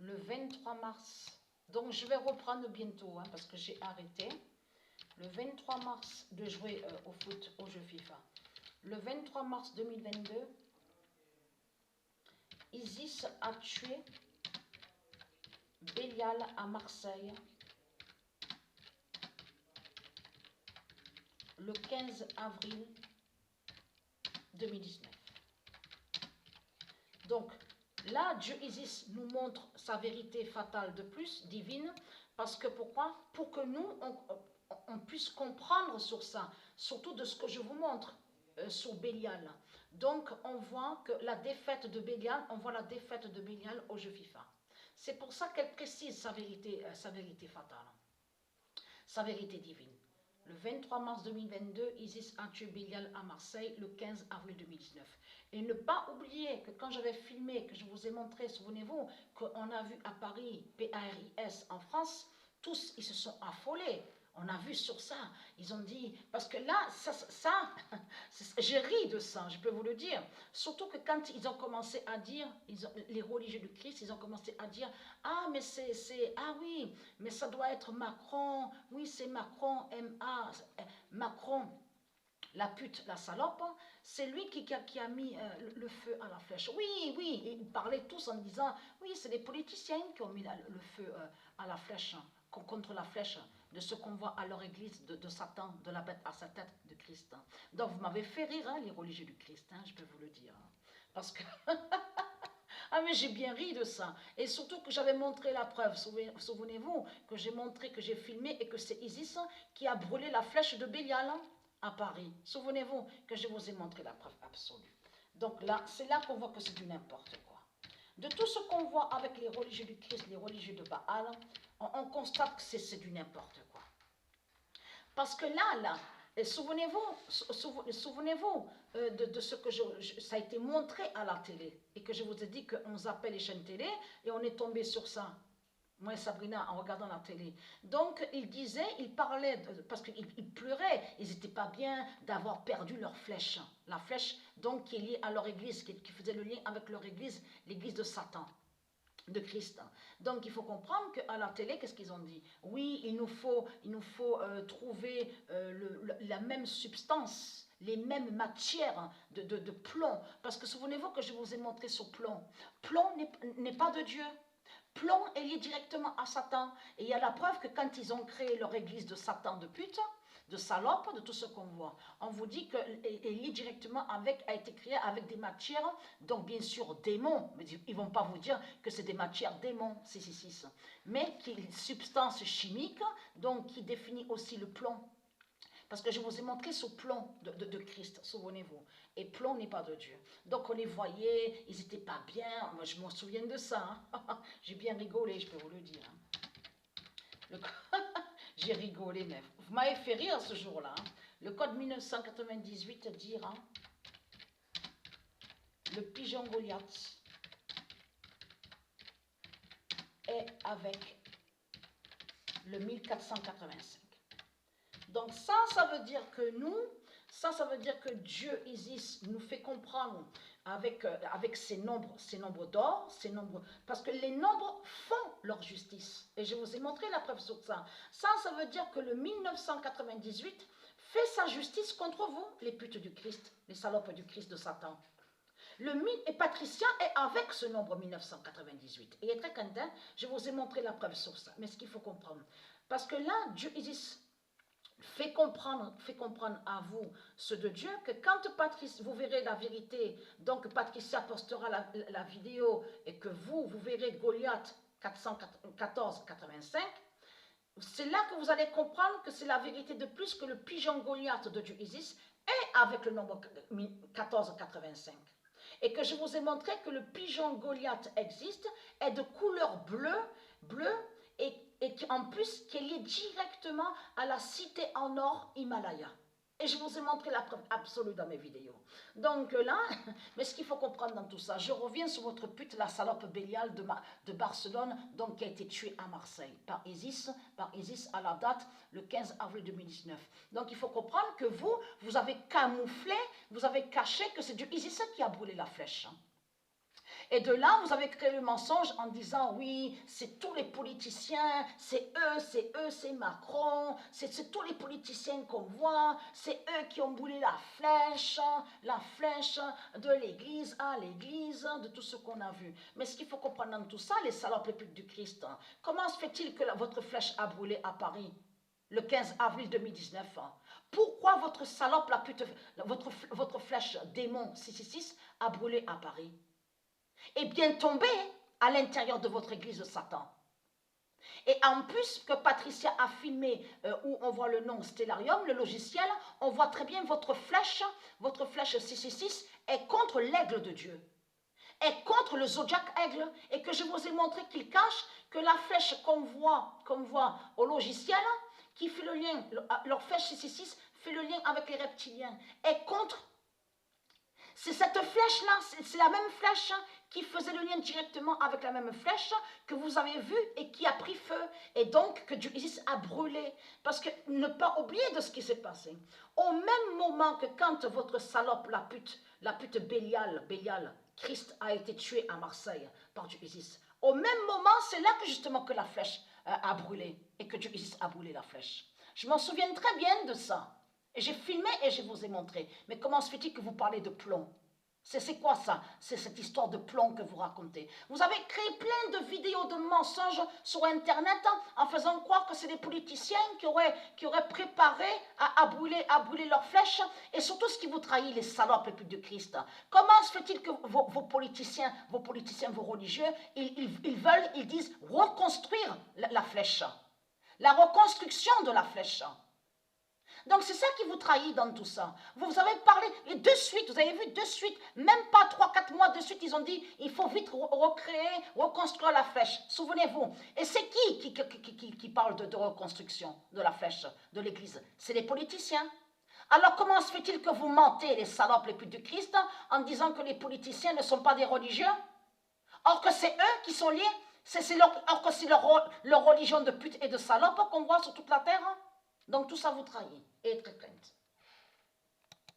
le 23 mars. Donc je vais reprendre bientôt, hein, parce que j'ai arrêté. Le 23 mars de jouer au foot, au jeu FIFA. Le 23 mars 2022, Isis a tué Bélial à Marseille. Le 15 avril 2019. Donc là, Dieu Isis nous montre sa vérité fatale de plus, divine, parce que pourquoi? Pour que nous, on puisse comprendre sur ça, surtout de ce que je vous montre sur Bélial. Donc on voit que la défaite de Bélial, on voit la défaite de Bélial au jeu FIFA. C'est pour ça qu'elle précise sa vérité fatale, sa vérité divine. Le 23 mars 2022, Isis a tué Bélial à Marseille le 15 avril 2019. Et ne pas oublier que quand j'avais filmé, que je vous ai montré, souvenez-vous, qu'on a vu à Paris, PARIS en France, tous ils se sont affolés. On a vu sur ça, ils ont dit, parce que là, j'ai ri de ça, je peux vous le dire. Surtout que quand ils ont commencé à dire, les religieux du Christ, ils ont commencé à dire, ah mais ah oui, mais ça doit être Macron, oui c'est Macron, Macron, la pute, la salope, c'est lui qui a mis le feu à la flèche. Oui, oui, ils parlaient tous en disant, oui, c'est les politiciens qui ont mis le feu à la flèche, contre la flèche de ce qu'on voit à leur église de Satan, de la bête à sa tête de Christ. Donc vous m'avez fait rire, hein, les religieux du Christ, hein, je peux vous le dire. Parce que... Ah mais j'ai bien ri de ça. Et surtout que j'avais montré la preuve. Souvenez-vous que j'ai montré, que j'ai filmé et que c'est Isis qui a brûlé la flèche de Bélial à Paris. Souvenez-vous que je vous ai montré la preuve absolue. Donc là, c'est là qu'on voit que c'est du n'importe quoi. De tout ce qu'on voit avec les religieux du Christ, les religieux de Baal, on constate que c'est du n'importe quoi. Parce que là, souvenez-vous de ce que ça a été montré à la télé et que je vous ai dit qu'on zappait les chaînes télé et on est tombé sur ça. Moi et Sabrina, en regardant la télé. Donc, ils parlaient, parce qu'ils pleuraient, ils n'étaient pas bien d'avoir perdu leur flèche. La flèche, donc, qui est liée à leur église, qui faisait le lien avec leur église, l'église de Satan, de Christ. Donc, il faut comprendre qu'à la télé, qu'est-ce qu'ils ont dit? Oui, il nous faut trouver la même substance, les mêmes matières de plomb. Parce que souvenez-vous que je vous ai montré sur plomb. Plomb n'est pas de Dieu. Plomb est lié directement à Satan. Et il y a la preuve que quand ils ont créé leur église de Satan, de pute, de salope, de tout ce qu'on voit, on vous dit qu'elle est liée directement a été créée avec des matières, donc bien sûr démons, mais ils ne vont pas vous dire que c'est des matières démons, 666, mais qui est une substance chimique, donc qui définit aussi le plomb. Parce que je vous ai montré ce plomb de Christ, souvenez-vous. Et plomb n'est pas de Dieu. Donc on les voyait, ils n'étaient pas bien. Moi je me souviens de ça. Hein. J'ai bien rigolé, je peux vous le dire. Hein. J'ai rigolé, mais vous m'avez fait rire ce jour-là. Hein. Le code 1998 dira le pigeon Goliath est avec le 1485. Donc ça veut dire que nous, ça veut dire que Dieu Isis nous fait comprendre avec ces nombres d'or, ces nombres, parce que les nombres font leur justice. Et je vous ai montré la preuve sur ça. Ça veut dire que le 1998 fait sa justice contre vous, les putes du Christ, les salopes du Christ de Satan. Et Patricia est avec ce nombre 1998. Et très content, je vous ai montré la preuve sur ça. Mais ce qu'il faut comprendre, parce que là, Dieu Isis fait comprendre à vous, ceux de Dieu, que quand Patricia, vous verrez la vérité, donc Patricia postera la vidéo et que vous verrez Goliath 1485, c'est là que vous allez comprendre que c'est la vérité de plus que le pigeon Goliath de Dieu Isis est avec le nombre 1485. Et que je vous ai montré que le pigeon Goliath existe, est de couleur bleue et en plus qui est lié directement à la cité en or Himalaya. Et je vous ai montré la preuve absolue dans mes vidéos. Donc là, mais ce qu'il faut comprendre dans tout ça, je reviens sur votre pute, la salope Bélial de Barcelone, donc qui a été tuée à Marseille par Isis à la date le 15 avril 2019. Donc il faut comprendre que vous avez camouflé, vous avez caché que c'est Dieu Isis qui a brûlé la flèche. Et de là, vous avez créé le mensonge en disant, oui, c'est tous les politiciens, c'est eux, c'est Macron, c'est tous les politiciens qu'on voit, c'est eux qui ont boulé la flèche de l'église à l'église, de tout ce qu'on a vu. Mais ce qu'il faut comprendre dans tout ça, les salopes, les putes du Christ, comment se fait-il que votre flèche a brûlé à Paris le 15 avril 2019? Pourquoi votre salope, votre flèche démon 666 a brûlé à Paris? Et bien tombé à l'intérieur de votre église de Satan. Et en plus que Patricia a filmé où on voit le nom Stellarium, le logiciel, on voit très bien votre flèche 666 est contre l'aigle de Dieu, est contre le zodiaque aigle, et que je vous ai montré qu'il cache que la flèche qu'on voit au logiciel, qui fait le lien, leur flèche 666 fait le lien avec les reptiliens, est contre. C'est cette flèche-là, c'est la même flèche qui faisait le lien directement avec la même flèche que vous avez vue et qui a pris feu. Et donc que Dieu Isis a brûlé. Parce que ne pas oublier de ce qui s'est passé. Au même moment que quand votre salope, la pute Bélial, Christ a été tué à Marseille par Dieu Isis. Au même moment, c'est là que justement que la flèche a brûlé et que Dieu Isis a brûlé la flèche. Je m'en souviens très bien de ça. Et j'ai filmé et je vous ai montré. Mais comment se fait-il que vous parlez de plomb? C'est quoi ça? C'est cette histoire de plomb que vous racontez. Vous avez créé plein de vidéos de mensonges sur Internet en faisant croire que c'est des politiciens qui auraient préparé à brûler leurs flèches. Et surtout ce qui vous trahit, les salopes, les putes de Christ. Comment se fait-il que vos politiciens, vos religieux, ils disent reconstruire la flèche? La reconstruction de la flèche. Donc c'est ça qui vous trahit dans tout ça. Vous avez parlé, et de suite, vous avez vu de suite, même pas 3-4 mois de suite, ils ont dit, il faut vite recréer, reconstruire la flèche. Souvenez-vous. Et c'est qui parle de reconstruction de la flèche de l'église? C'est les politiciens. Alors comment se fait-il que vous mentez, les salopes, les putes du Christ, en disant que les politiciens ne sont pas des religieux? Or que c'est eux qui sont liés, or que c'est leur religion de pute et de salope qu'on voit sur toute la terre. Donc tout ça vous trahit et est très crainte.